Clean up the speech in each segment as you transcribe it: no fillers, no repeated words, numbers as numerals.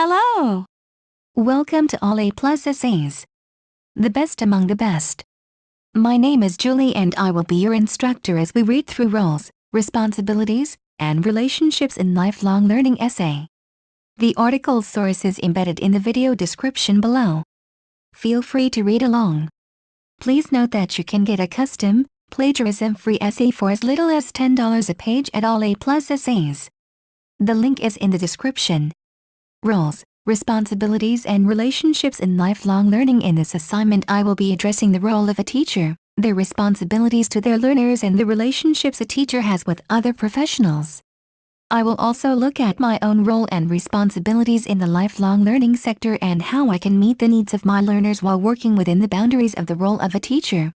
Hello! Welcome to All A+ Essays, the best among the best. My name is Julie and I will be your instructor as we read through roles, responsibilities, and relationships in lifelong learning essay. The article source is embedded in the video description below. Feel free to read along. Please note that you can get a custom, plagiarism-free essay for as little as $10 a page at All A+ Essays. The link is in the description. Roles, responsibilities and relationships in lifelong learning. In this assignment I will be addressing the role of a teacher, their responsibilities to their learners and the relationships a teacher has with other professionals. I will also look at my own role and responsibilities in the lifelong learning sector and how I can meet the needs of my learners while working within the boundaries of the role of a teacher.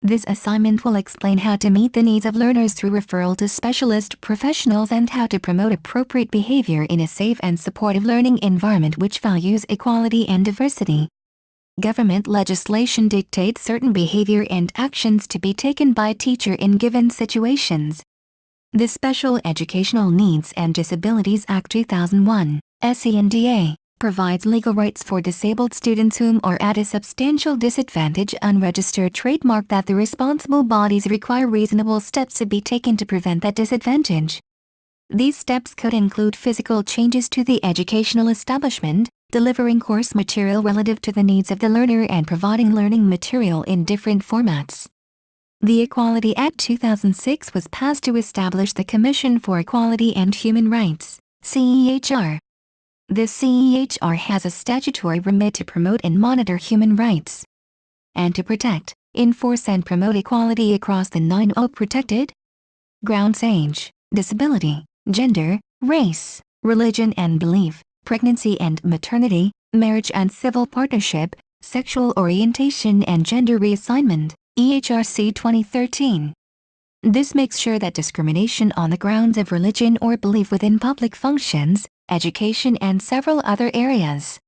This assignment will explain how to meet the needs of learners through referral to specialist professionals and how to promote appropriate behavior in a safe and supportive learning environment which values equality and diversity. Government legislation dictates certain behavior and actions to be taken by a teacher in given situations. The Special Educational Needs and Disabilities Act 2001, SENDA, provides legal rights for disabled students whom are at a substantial disadvantage. Unregistered trademark that the responsible bodies require reasonable steps to be taken to prevent that disadvantage. These steps could include physical changes to the educational establishment, delivering course material relative to the needs of the learner and providing learning material in different formats. The Equality Act 2006 was passed to establish the Commission for Equality and Human Rights, CEHR. The CEHR has a statutory remit to promote and monitor human rights, and to protect, enforce and promote equality across the 9 protected grounds: age, disability, gender, race, religion and belief, pregnancy and maternity, marriage and civil partnership, sexual orientation and gender reassignment, EHRC 2013. This makes sure that discrimination on the grounds of religion or belief within public functions, education and several other areas.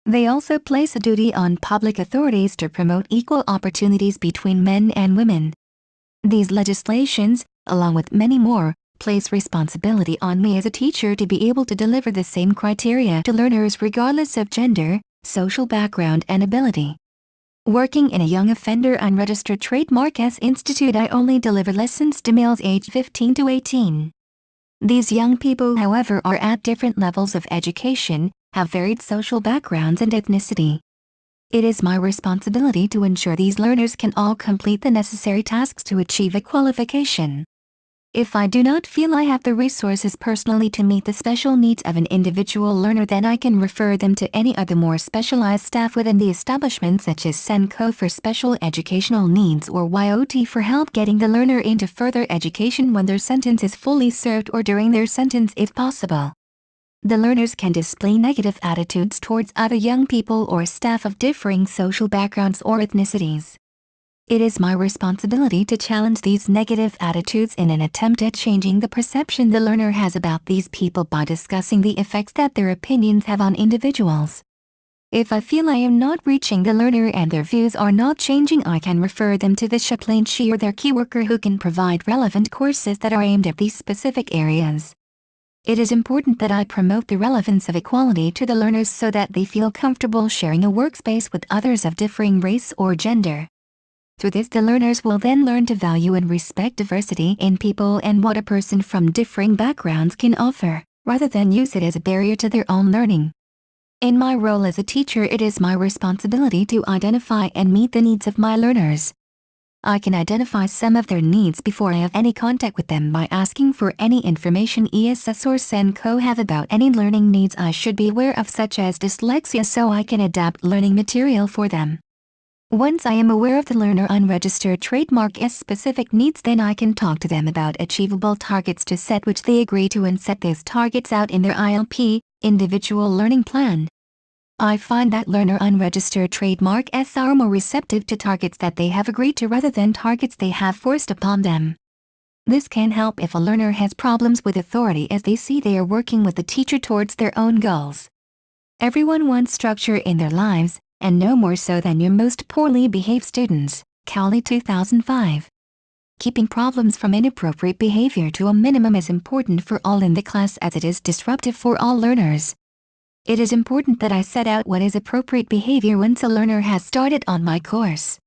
They also place a duty on public authorities to promote equal opportunities between men and women. These legislations, along with many more, place responsibility on me as a teacher to be able to deliver the same criteria to learners regardless of gender, social background and ability. Working in a young offender unregistered trademark institute, I only deliver lessons to males aged 15 to 18. These young people, however, are at different levels of education, have varied social backgrounds and ethnicity. It is my responsibility to ensure these learners can all complete the necessary tasks to achieve a qualification. If I do not feel I have the resources personally to meet the special needs of an individual learner, then I can refer them to any other more specialized staff within the establishment, such as SENCO for special educational needs or YOT for help getting the learner into further education when their sentence is fully served or during their sentence if possible. The learners can display negative attitudes towards other young people or staff of differing social backgrounds or ethnicities. It is my responsibility to challenge these negative attitudes in an attempt at changing the perception the learner has about these people by discussing the effects that their opinions have on individuals. If I feel I am not reaching the learner and their views are not changing, I can refer them to the chaplain she or their key worker who can provide relevant courses that are aimed at these specific areas. It is important that I promote the relevance of equality to the learners so that they feel comfortable sharing a workspace with others of differing race or gender. Through this, the learners will then learn to value and respect diversity in people and what a person from differing backgrounds can offer, rather than use it as a barrier to their own learning. In my role as a teacher, it is my responsibility to identify and meet the needs of my learners. I can identify some of their needs before I have any contact with them by asking for any information ESS or SENCO have about any learning needs I should be aware of, such as dyslexia, so I can adapt learning material for them. Once I am aware of the learner unregistered trademark's specific needs, then I can talk to them about achievable targets to set which they agree to and set those targets out in their ILP, individual learning plan. I find that learner unregistered trademarks are more receptive to targets that they have agreed to rather than targets they have forced upon them. This can help if a learner has problems with authority, as they see they are working with the teacher towards their own goals. Everyone wants structure in their lives, and no more so than your most poorly behaved students. Cowley 2005. Keeping problems from inappropriate behavior to a minimum is important for all in the class, as it is disruptive for all learners. It is important that I set out what is appropriate behavior once a learner has started on my course.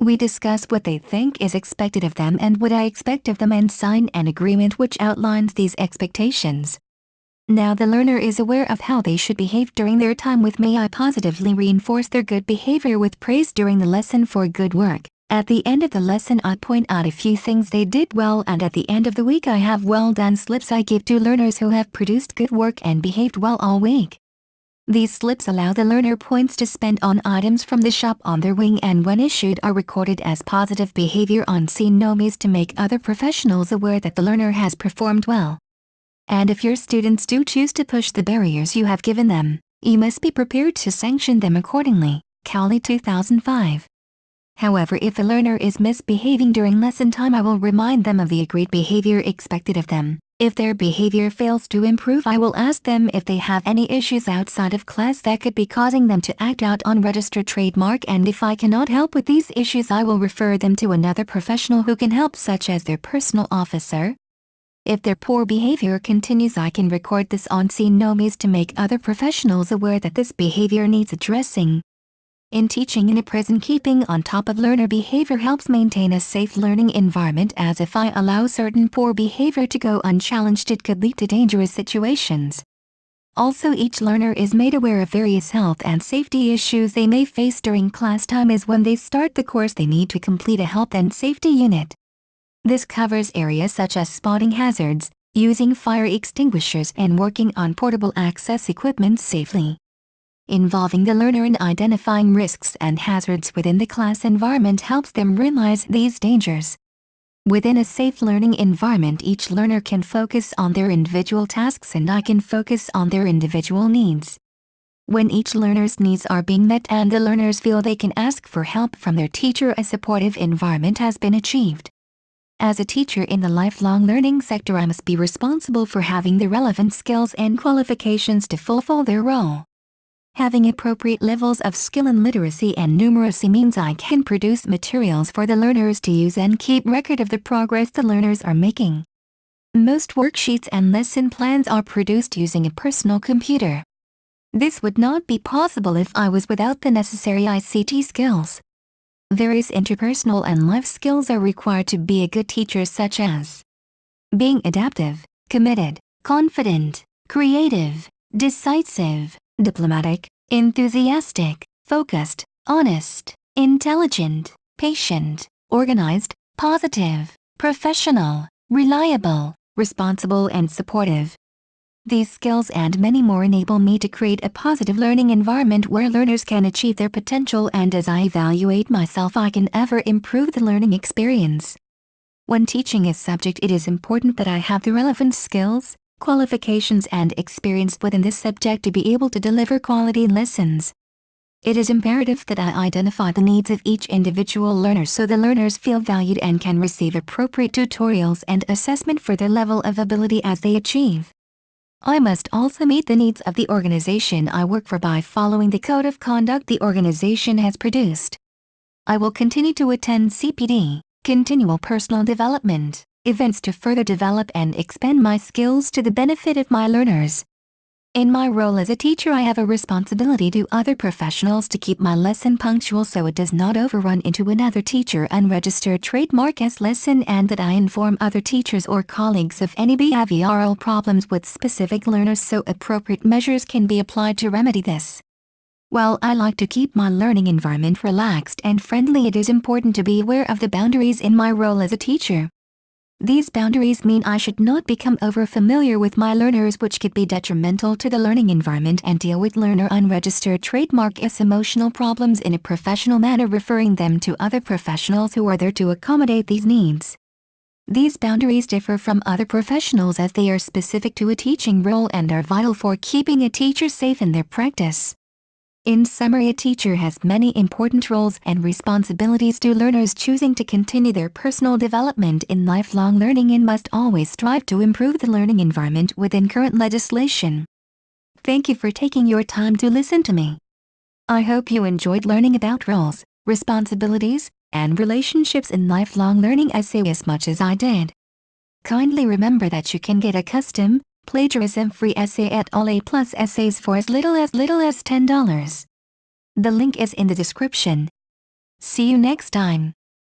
We discuss what they think is expected of them and what I expect of them and sign an agreement which outlines these expectations. Now the learner is aware of how they should behave during their time with me. I positively reinforce their good behavior with praise during the lesson for good work. At the end of the lesson I point out a few things they did well, and at the end of the week I have well done slips I give to learners who have produced good work and behaved well all week. These slips allow the learner points to spend on items from the shop on their wing, and when issued are recorded as positive behavior on A9AYTZ2HJP to make other professionals aware that the learner has performed well. And if your students do choose to push the barriers you have given them, you must be prepared to sanction them accordingly. Cowley 2005. However, if a learner is misbehaving during lesson time, I will remind them of the agreed behavior expected of them. If their behavior fails to improve, I will ask them if they have any issues outside of class that could be causing them to act out on registered trademark, and if I cannot help with these issues I will refer them to another professional who can help, such as their personal officer. If their poor behavior continues, I can record this on A9AYTZ2HJP to make other professionals aware that this behavior needs addressing. In teaching in a prison, keeping on top of learner behavior helps maintain a safe learning environment, as if I allow certain poor behavior to go unchallenged it could lead to dangerous situations. Also, each learner is made aware of various health and safety issues they may face during class time, as when they start the course they need to complete a health and safety unit. This covers areas such as spotting hazards, using fire extinguishers, and working on portable access equipment safely. Involving the learner in identifying risks and hazards within the class environment helps them realize these dangers. Within a safe learning environment, each learner can focus on their individual tasks and I can focus on their individual needs. When each learner's needs are being met and the learners feel they can ask for help from their teacher, a supportive environment has been achieved. As a teacher in the lifelong learning sector, I must be responsible for having the relevant skills and qualifications to fulfill their role. Having appropriate levels of skill in literacy and numeracy means I can produce materials for the learners to use and keep record of the progress the learners are making. Most worksheets and lesson plans are produced using a personal computer. This would not be possible if I was without the necessary ICT skills. Various interpersonal and life skills are required to be a good teacher, such as being adaptive, committed, confident, creative, decisive, diplomatic, enthusiastic, focused, honest, intelligent, patient, organized, positive, professional, reliable, responsible, and supportive. These skills and many more enable me to create a positive learning environment where learners can achieve their potential, and as I evaluate myself I can ever improve the learning experience. When teaching a subject, it is important that I have the relevant skills, qualifications, and experience within this subject to be able to deliver quality lessons. It is imperative that I identify the needs of each individual learner so the learners feel valued and can receive appropriate tutorials and assessment for their level of ability as they achieve. I must also meet the needs of the organization I work for by following the code of conduct the organization has produced. I will continue to attend CPD, continual personal development, events to further develop and expand my skills to the benefit of my learners. In my role as a teacher, I have a responsibility to other professionals to keep my lesson punctual so it does not overrun into another teacher unregistered trademark as lesson, and that I inform other teachers or colleagues of any behavioral problems with specific learners so appropriate measures can be applied to remedy this. While I like to keep my learning environment relaxed and friendly, it is important to be aware of the boundaries in my role as a teacher. These boundaries mean I should not become over-familiar with my learners, which could be detrimental to the learning environment, and deal with learner unregistered trademark as emotional problems in a professional manner, referring them to other professionals who are there to accommodate these needs. These boundaries differ from other professionals as they are specific to a teaching role and are vital for keeping a teacher safe in their practice. In summary, a teacher has many important roles and responsibilities to learners choosing to continue their personal development in lifelong learning and must always strive to improve the learning environment within current legislation. Thank you for taking your time to listen to me. I hope you enjoyed learning about roles, responsibilities, and relationships in lifelong learning as much as I did. Kindly remember that you can get a custom, plagiarism-free essay at All A+ Essays for as little as $10. The link is in the description. See you next time.